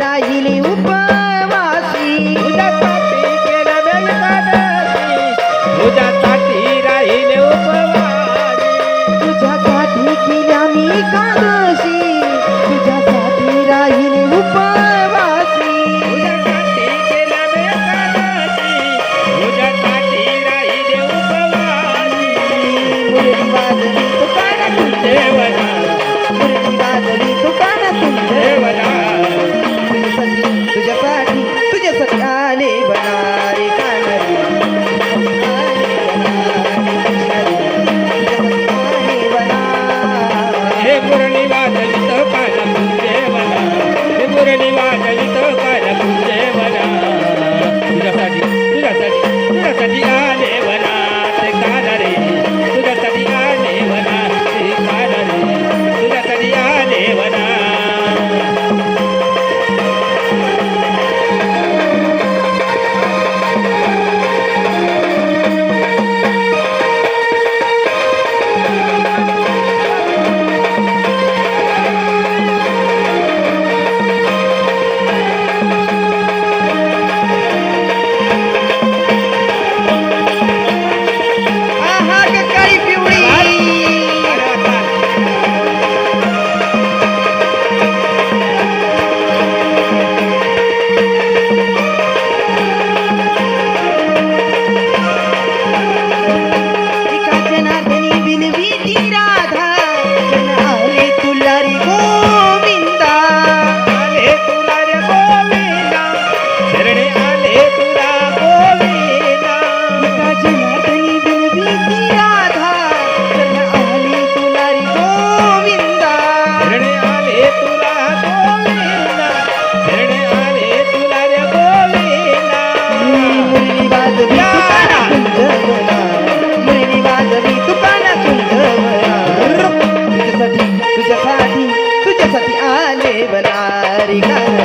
राहिली उपवासी तुझ्यासाठी केलं मी एकादशी तुझ्यासाठी राहिले उपवासी तुझ्यासाठी केल्या मी एकादशी तुझ्यासाठी राहिली उपवासी तुझ्यासाठी केलं मी एकादशी तुझ्यासाठी राहिले उपवासी मुरली वाजली तुकारातून देवना मुरली वाजली तुकारातून देवना तुझ्यासाठी तुझ्यासाठी आले बनारे कानरी हे मुरली वाजली तर काला देवना हे मुरली वाजली तर काला देवना तुझ्यासाठी तुझ्यासाठी तुझ्यासाठी आले वना ते काला रे तुझ्यासाठी आले वना ते काला रे तुझ्यासाठी आले वना आहा ग काळी पिवळी जनार्दनी बिलवी ती राधा जन आले तुलारी गोविंदा आले तुला रे गोविंदा शरणे आले तुला गोविंदा जनार्दनी बिलवी ती राधा जन आले तुलारी गोविंदा शरणे आले तुला गोविंदा शरणे आले तुला रे गोविंदा मुरली वाजवी तुकाना कुंजवना मुरली वाजवी तुकाना कुंजवना तुझ्यासाठी तुझ्यासाठी तुझ्यासाठी आले बनारी गाणं